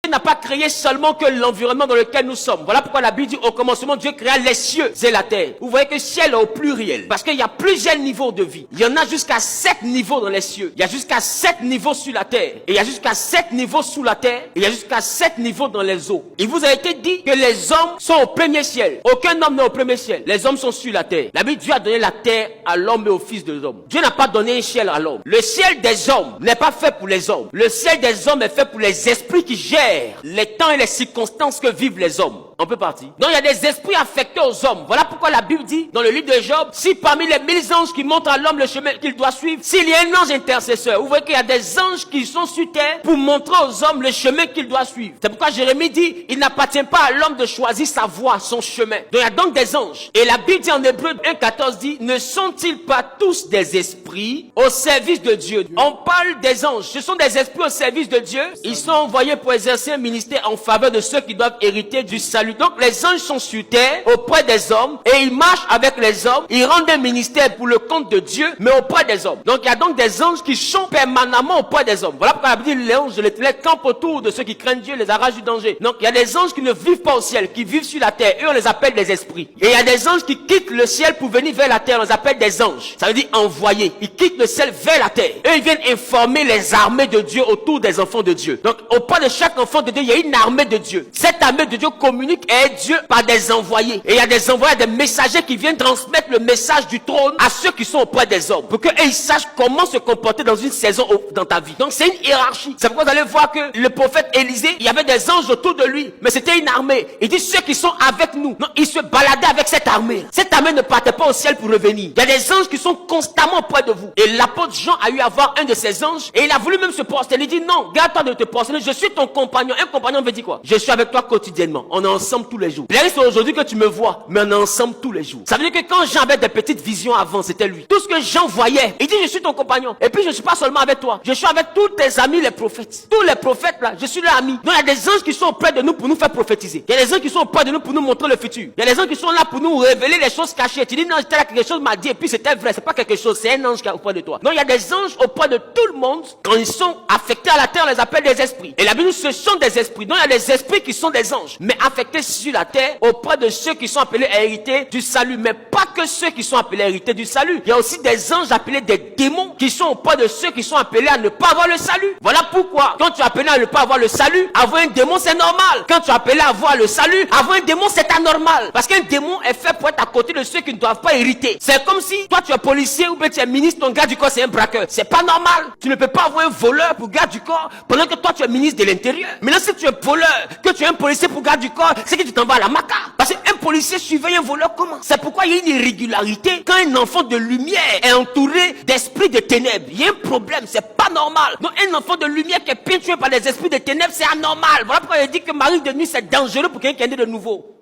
Dieu n'a pas créé seulement que l'environnement dans lequel nous sommes. Voilà pourquoi la Bible dit au commencement Dieu créa les cieux et la terre. Vous voyez que ciel est au pluriel. Parce qu'il y a plusieurs niveaux de vie. Il y en a jusqu'à 7 niveaux dans les cieux. Il y a jusqu'à 7 niveaux sur la terre. Et il y a jusqu'à 7 niveaux sous la terre. Et il y a jusqu'à 7 niveaux dans les eaux. Il vous a été dit que les hommes sont au premier ciel. Aucun homme n'est au premier ciel. Les hommes sont sur la terre. La Bible, Dieu a donné la terre à l'homme et au fils de l'homme. Dieu n'a pas donné un ciel à l'homme. Le ciel des hommes n'est pas fait pour les hommes. Le ciel des hommes est fait pour les esprits qui gèrent les temps et les circonstances que vivent les hommes. On peut partir. Donc il y a des esprits affectés aux hommes. Voilà pourquoi la Bible dit dans le livre de Job, si parmi les 1000 anges qui montrent à l'homme le chemin qu'il doit suivre, s'il y a un ange intercesseur, vous voyez qu'il y a des anges qui sont sur terre pour montrer aux hommes le chemin qu'il doit suivre. C'est pourquoi Jérémie dit, il n'appartient pas à l'homme de choisir sa voie, son chemin. Donc il y a donc des anges. Et la Bible dit en Hébreux 1,14 dit, ne sont-ils pas tous des esprits au service de Dieu? On parle des anges. Ce sont des esprits au service de Dieu. Ils sont envoyés pour exercer un ministère en faveur de ceux qui doivent hériter du salut. Donc les anges sont sur terre auprès des hommes et ils marchent avec les hommes. Ils rendent un ministère pour le compte de Dieu, mais auprès des hommes. Donc il y a donc des anges qui sont permanemment auprès des hommes. Voilà pourquoi la Bible dit les anges de l'éternel campent autour de ceux qui craignent Dieu, les arrachent du danger. Donc il y a des anges qui ne vivent pas au ciel, qui vivent sur la terre. Eux on les appelle des esprits. Et il y a des anges qui quittent le ciel pour venir vers la terre. On les appelle des anges. Ça veut dire envoyés. Ils quittent le ciel vers la terre. Eux ils viennent informer les armées de Dieu autour des enfants de Dieu. Donc auprès de chaque enfant de Dieu, il y a une armée de Dieu. Cette armée de Dieu communique et Dieu par des envoyés. Et il y a des envoyés, des messagers qui viennent transmettre le message du trône à ceux qui sont auprès des hommes. Pour qu'eux ils sachent comment se comporter dans une saison dans ta vie. Donc c'est une hiérarchie. C'est pourquoi vous allez voir que le prophète Élisée, il y avait des anges autour de lui. Mais c'était une armée. Il dit ceux qui sont avec nous. Non, ils se baladaient avec cette armée. Cette armée ne partait pas au ciel pour revenir. Il y a des anges qui sont constamment auprès de vous. Et l'apôtre Jean a eu à voir un de ces anges. Et il a voulu même se prosterner. Il dit non, garde-toi de te prosterner. Je suis ton compagnon. Un compagnon veut dire quoi? Je suis avec toi quotidiennement. On est ensemble tous les jours. C'est aujourd'hui que tu me vois, mais on est ensemble tous les jours. Ça veut dire que quand Jean avait des petites visions avant, c'était lui. Tout ce que Jean voyait, il dit je suis ton compagnon. Et puis je ne suis pas seulement avec toi, je suis avec tous tes amis les prophètes. Tous les prophètes là, je suis leur ami. Donc il y a des anges qui sont auprès de nous pour nous faire prophétiser. Il y a des anges qui sont auprès de nous pour nous montrer le futur. Il y a des anges qui sont là pour nous révéler les choses cachées. Tu dis non, j'étais là, quelque chose m'a dit et puis c'était vrai. C'est pas quelque chose, c'est un ange qui est auprès de toi. Donc il y a des anges auprès de tout le monde. Quand ils sont affectés à la terre, on les appelle des esprits. Et la Bible, ce sont des esprits. Donc il y a des esprits qui sont des anges, mais affectés sur la terre auprès de ceux qui sont appelés à hériter du salut, mais pas que ceux qui sont appelés à hériter du salut. Il y a aussi des anges appelés des démons qui sont auprès de ceux qui sont appelés à ne pas avoir le salut. Voilà pourquoi, quand tu es appelé à ne pas avoir le salut, avoir un démon c'est normal. Quand tu es appelé à avoir le salut, avoir un démon c'est anormal. Parce qu'un démon est fait pour être à côté de ceux qui ne doivent pas hériter. C'est comme si toi tu es policier ou bien tu es ministre, ton garde du corps c'est un braqueur. C'est pas normal. Tu ne peux pas avoir un voleur pour garde du corps pendant que toi tu es ministre de l'intérieur. Maintenant si tu es voleur, que tu es un policier pour garde du corps, c'est que tu t'en vas à la maca. Parce qu'un policier surveille un voleur comment? C'est pourquoi il y a une irrégularité quand un enfant de lumière est entouré d'esprits de ténèbres. Il y a un problème, c'est pas normal. Donc un enfant de lumière qui est peinturé par des esprits de ténèbres, c'est anormal. Voilà pourquoi il dit que Marie de nuit c'est dangereux pour quelqu'un qui est né de nouveau.